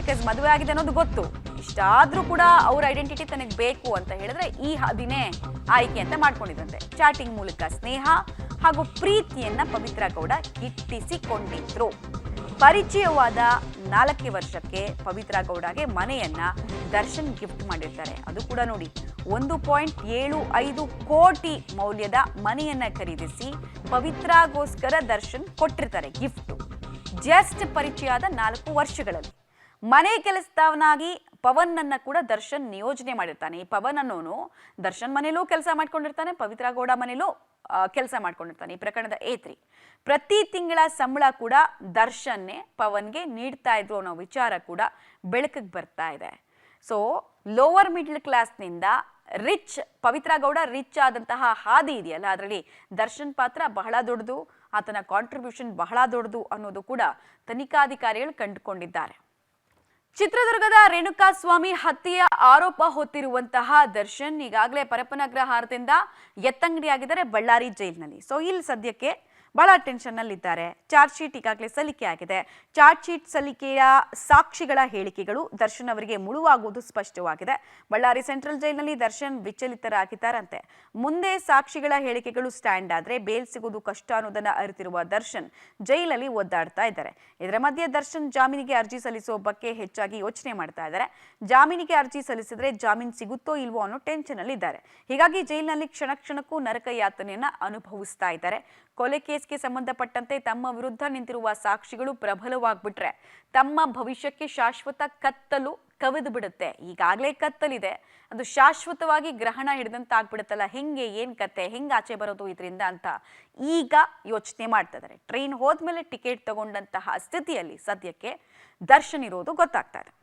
Because ಮದುವೆ ಆಗಿದೆ ಅನ್ನೋದು ಗೊತ್ತು. ಇಷ್ಟಾದ್ರೂ ಕೂಡ ಅವ್ರ ಐಡೆಂಟಿಟಿ ತನಗೆ ಬೇಕು ಅಂತ ಹೇಳಿದ್ರೆ ಈ ಹಾದಿನೇ ಆಯ್ಕೆ ಅಂತ ಮಾಡ್ಕೊಂಡಿದ್ರಂತೆ. ಚಾಟಿಂಗ್ ಮೂಲಕ ಸ್ನೇಹ ಹಾಗೂ ಪ್ರೀತಿಯನ್ನ ಪವಿತ್ರ ಗೌಡ ಗಿಟ್ಟಿಸಿಕೊಂಡಿದ್ರು. ಪರಿಚಯವಾದ 4 ವರ್ಷಕ್ಕೆ ಪವಿತ್ರ ಗೌಡಗೆ ಮನೆಯನ್ನ ದರ್ಶನ್ ಗಿಫ್ಟ್ ಮಾಡಿರ್ತಾರೆ. ಅದು ಕೂಡ ನೋಡಿ, 1.75 ಕೋಟಿ ಮೌಲ್ಯದ ಮನೆಯನ್ನ ಖರೀದಿಸಿ ಪವಿತ್ರಗೋಸ್ಕರ ದರ್ಶನ್ ಕೊಟ್ಟಿರ್ತಾರೆ ಗಿಫ್ಟ್. ಜಸ್ಟ್ ಪರಿಚಯ ಆದ 4 ವರ್ಷಗಳಲ್ಲಿ ಮನೆ ಕೆಲಸದವನಾಗಿ ಪವನ್ ಅನ್ನ ಕೂಡ ದರ್ಶನ್ ನಿಯೋಜನೆ ಮಾಡಿರ್ತಾನೆ. ಈ ಪವನ್ ಅನ್ನೋನು ದರ್ಶನ್ ಮನೇಲೂ ಕೆಲಸ ಮಾಡ್ಕೊಂಡಿರ್ತಾನೆ, ಪವಿತ್ರ ಗೌಡ ಮನೇಲೂ ಕೆಲಸ ಮಾಡ್ಕೊಂಡಿರ್ತಾನೆ. ಈ ಪ್ರಕರಣದ A3 ಪ್ರತಿ ತಿಂಗಳ ಸಂಬಳ ಕೂಡ ದರ್ಶನ್ನೇ ಪವನ್ಗೆ ನೀಡ್ತಾ ಇದ್ರು ಅನ್ನೋ ವಿಚಾರ ಕೂಡ ಬೆಳಕಿಗೆ ಬರ್ತಾ ಇದೆ. So lower middle ಕ್ಲಾಸ್ನಿಂದ rich Pavithra Gowda rich ಆದಂತಹ ಹಾದಿ ಇದೆಯಲ್ಲ, ಅದರಲ್ಲಿ ದರ್ಶನ್ ಪಾತ್ರ ಬಹಳ ದೊಡ್ಡದು, ಆತನ ಕಾಂಟ್ರಿಬ್ಯೂಷನ್ ಬಹಳ ದೊಡ್ಡದು ಅನ್ನೋದು ಕೂಡ ತನಿಖಾಧಿಕಾರಿಗಳು ಕಂಡುಕೊಂಡಿದ್ದಾರೆ. ಚಿತ್ರದುರ್ಗದ ರೇಣುಕಾಸ್ವಾಮಿ ಹತ್ಯೆಯ ಆರೋಪ ಹೊತ್ತಿರುವಂತಹ ದರ್ಶನ್ ಈಗಾಗಲೇ ಪರಪ್ಪನಗ್ರಹಾರದಿಂದ ಎತ್ತಂಗಡಿಯಾಗಿದ್ದಾರೆ ಬಳ್ಳಾರಿ ಜೈಲಿನಲ್ಲಿ. ಸೊ ಇಲ್ಲಿ ಸದ್ಯಕ್ಕೆ ಬಹಳ ಟೆನ್ಷನ್ ನಲ್ಲಿದ್ದಾರೆ. ಚಾರ್ಜ್ ಶೀಟ್ ಈಗಾಗಲೇ ಸಲ್ಲಿಕೆ ಆಗಿದೆ. ಚಾರ್ಜ್ ಶೀಟ್ ಸಲ್ಲಿಕೆಯ ಸಾಕ್ಷಿಗಳ ಹೇಳಿಕೆಗಳು ದರ್ಶನ್ ಅವರಿಗೆ ಮುಳುವಾಗುವುದು ಸ್ಪಷ್ಟವಾಗಿದೆ. ಬಳ್ಳಾರಿ ಸೆಂಟ್ರಲ್ ಜೈಲಿನಲ್ಲಿ ದರ್ಶನ್ ವಿಚಲಿತರಾಗಿದ್ದಾರಂತೆ. ಮುಂದೆ ಸಾಕ್ಷಿಗಳ ಹೇಳಿಕೆಗಳು ಸ್ಟ್ಯಾಂಡ್ ಆದ್ರೆ ಬೇಲ್ ಸಿಗೋದು ಕಷ್ಟ ಅನ್ನೋದನ್ನ ಅರಿತಿರುವ ದರ್ಶನ್ ಜೈಲಲ್ಲಿ ಒದ್ದಾಡ್ತಾ ಇದ್ದಾರೆ. ಇದರ ಮಧ್ಯೆ ದರ್ಶನ್ ಜಾಮೀನಿಗೆ ಅರ್ಜಿ ಸಲ್ಲಿಸುವ ಬಗ್ಗೆ ಹೆಚ್ಚಾಗಿ ಯೋಚನೆ ಮಾಡ್ತಾ ಇದ್ದಾರೆ. ಜಾಮೀನಿಗೆ ಅರ್ಜಿ ಸಲ್ಲಿಸಿದ್ರೆ ಜಾಮೀನು ಸಿಗುತ್ತೋ ಇಲ್ವೋ ಅನ್ನೋ ಟೆನ್ಷನ್ ಅಲ್ಲಿ ಇದ್ದಾರೆ. ಹೀಗಾಗಿ ಜೈಲಿನಲ್ಲಿ ಕ್ಷಣ ಕ್ಷಣಕ್ಕೂ ನರಕ ಯಾತನೆಯನ್ನ ಅನುಭವಿಸ್ತಾ ಇದ್ದಾರೆ. ಕೊಲೆ ಕೇಸ್ಗೆ ಸಂಬಂಧಪಟ್ಟಂತೆ ತಮ್ಮ ವಿರುದ್ಧ ನಿಂತಿರುವ ಸಾಕ್ಷಿಗಳು ಪ್ರಬಲವಾಗ್ಬಿಟ್ರೆ ತಮ್ಮ ಭವಿಷ್ಯಕ್ಕೆ ಶಾಶ್ವತ ಕತ್ತಲು ಕವಿದು ಬಿಡುತ್ತೆ. ಈಗಾಗಲೇ ಕತ್ತಲಿದೆ, ಅದು ಶಾಶ್ವತವಾಗಿ ಗ್ರಹಣ ಹಿಡಿದಂತಾಗ್ಬಿಡುತ್ತಲ್ಲ, ಹೆಂಗೆ ಏನ್ ಕತೆ, ಹೆಂಗೆ ಆಚೆ ಬರೋದು ಇದರಿಂದ ಅಂತ ಈಗ ಯೋಚನೆ ಮಾಡ್ತಾ ಇದ್ದಾರೆ. ಟ್ರೈನ್ ಹೋದ್ಮೇಲೆ ಟಿಕೆಟ್ ತಗೊಂಡಂತಹ ಸ್ಥಿತಿಯಲ್ಲಿ ಸದ್ಯಕ್ಕೆ ದರ್ಶನ್ ಇರೋದು ಗೊತ್ತಾಗ್ತಾ ಇದೆ.